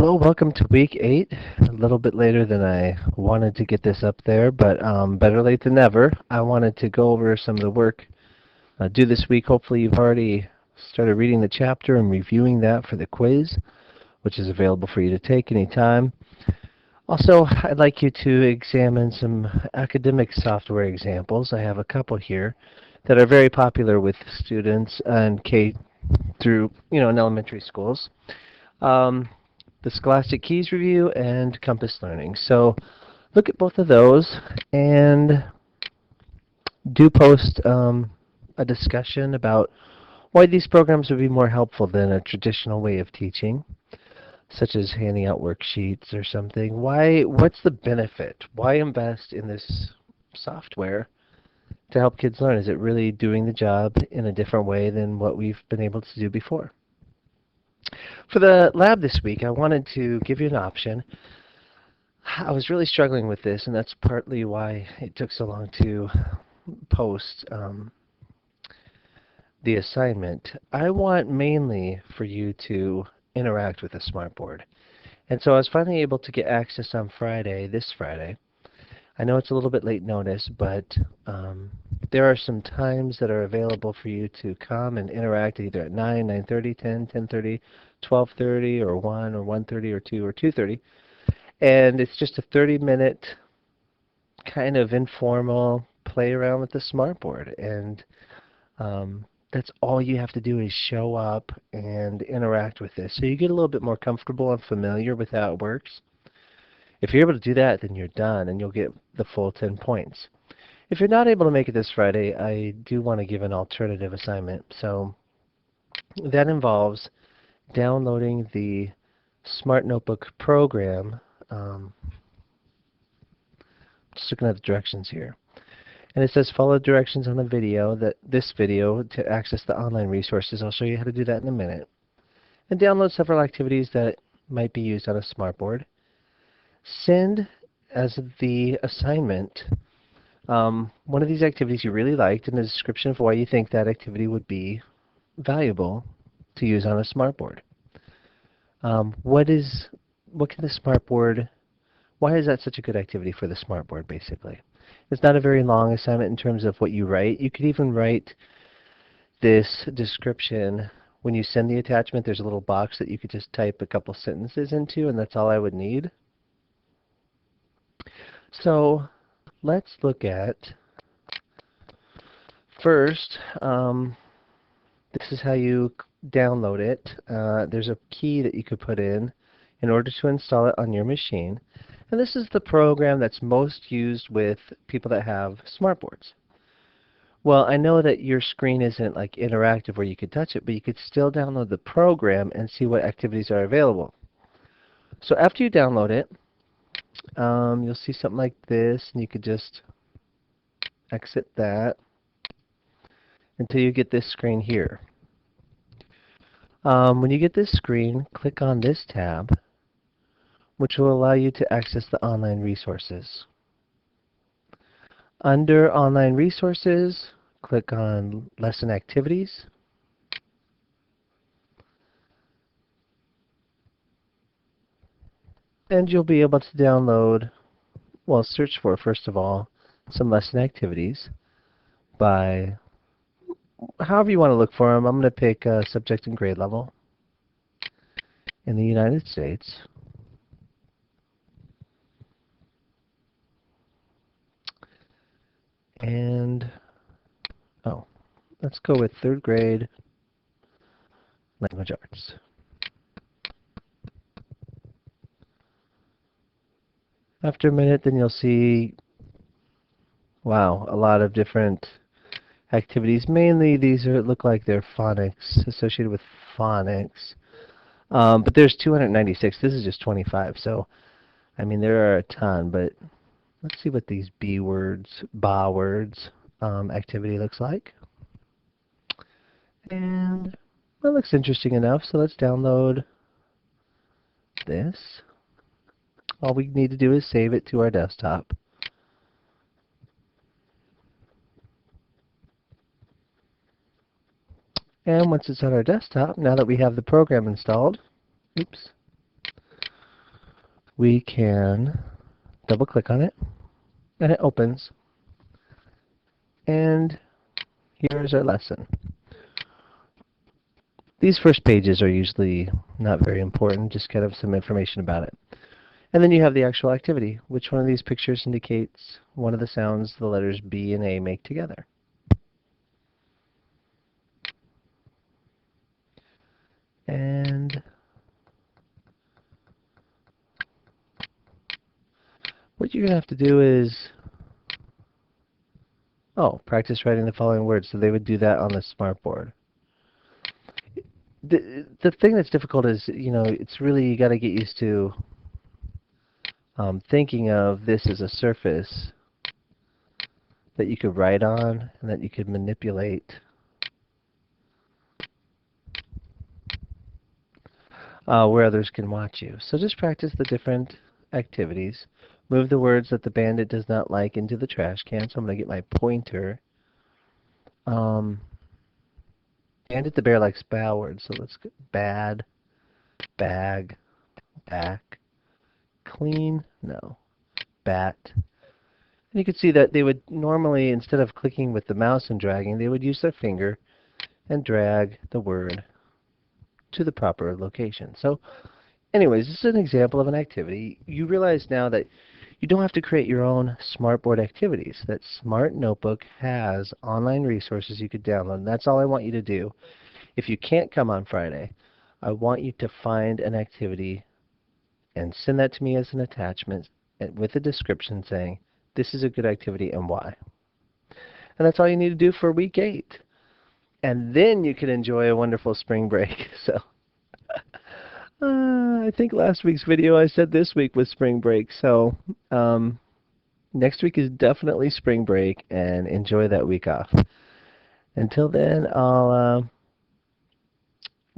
Well, welcome to week 8. A little bit later than I wanted to get this up there, but better late than never. I wanted to go over some of the work due this week. Hopefully you've already started reading the chapter and reviewing that for the quiz, which is available for you to take anytime. Also, I'd like you to examine some academic software examples. I have a couple here that are very popular with students in K through, in elementary schools. Um, the Scholastic Keys Review and Compass Learning. So look at both of those and do post a discussion about why these programs would be more helpful than a traditional way of teaching, such as handing out worksheets or something. What's the benefit? Why invest in this software to help kids learn? Is it really doing the job in a different way than what we've been able to do before? For the lab this week, I wanted to give you an option. I was really struggling with this, and that's partly why it took so long to post the assignment. I want mainly for you to interact with the smartboard. And so I was finally able to get access on Friday, this Friday. I know it's a little bit late notice, but there are some times that are available for you to come and interact either at 9, 9:30, 10, 10:30, 12:30, or 1, or 1:30, or 2, or 2:30. And it's just a 30-minute kind of informal play around with the smartboard. And that's all you have to do is show up and interact with this. So you get a little bit more comfortable and familiar with how it works. If you're able to do that, then you're done, and you'll get the full 10 points. If you're not able to make it this Friday, I do want to give an alternative assignment. So that involves downloading the Smart Notebook program. Just looking at the directions here. And it says follow directions on the video, this video, to access the online resources. I'll show you how to do that in a minute. And download several activities that might be used on a smartboard. Send as the assignment one of these activities you really liked and a description of why you think that activity would be valuable to use on a smartboard. What can the smartboard, why is that such a good activity for the smartboard, basically? It's not a very long assignment in terms of what you write. You could even write this description when you send the attachment. There's a little box that you could just type a couple sentences into, and that's all I would need. So let's look at, first, this is how you download it. There's a key that you could put in order to install it on your machine. And this is the program that's most used with people that have smartboards. Well, I know that your screen isn't like interactive where you could touch it, but you could still download the program and see what activities are available. So after you download it, you'll see something like this, and you could just exit that until you get this screen here. When you get this screen, click on this tab, which will allow you to access the online resources. Under online resources, click on lesson activities. And you'll be able to download, well, search for, first of all, some lesson activities by however you want to look for them. I'm going to pick subject and grade level in the United States. And, let's go with 3rd grade language arts. After a minute, then you'll see, wow, a lot of different activities. Mainly these look like they're phonics, associated with phonics. But there's 296. This is just 25. So, I mean, there are a ton, but let's see what these B words, ba words activity looks like. And that looks interesting enough, so let's download this. All we need to do is save it to our desktop. And once it's on our desktop, now that we have the program installed, oops, we can double click on it and it opens. And here's our lesson. These first pages are usually not very important, just kind of some information about it. And then you have the actual activity. Which one of these pictures indicates one of the sounds the letters B and A make together? And what you're going to have to do is, practice writing the following words. So they would do that on the smartboard. The thing that's difficult is, it's really, you got to get used to thinking of this as a surface that you could write on and that you could manipulate where others can watch you. So just practice the different activities. Move the words that the bandit does not like into the trash can. So I'm going to get my pointer. Bandit the bear likes bad words. So let's get bad, bag, back, clean, no, bat. And you can see that they would normally, instead of clicking with the mouse and dragging, they would use their finger and drag the word to the proper location. So anyways, this is an example of an activity. You realize now that you don't have to create your own smartboard activities. That Smart Notebook has online resources you could download. And that's all I want you to do. If you can't come on Friday, I want you to find an activity and send that to me as an attachment with a description saying, this is a good activity and why. And that's all you need to do for week 8. And then you can enjoy a wonderful spring break. So I think last week's video I said this week was spring break. So next week is definitely spring break, and enjoy that week off. Until then, I'll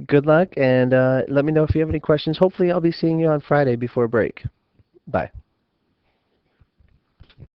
good luck, and let me know if you have any questions. Hopefully I'll be seeing you on Friday before break. Bye.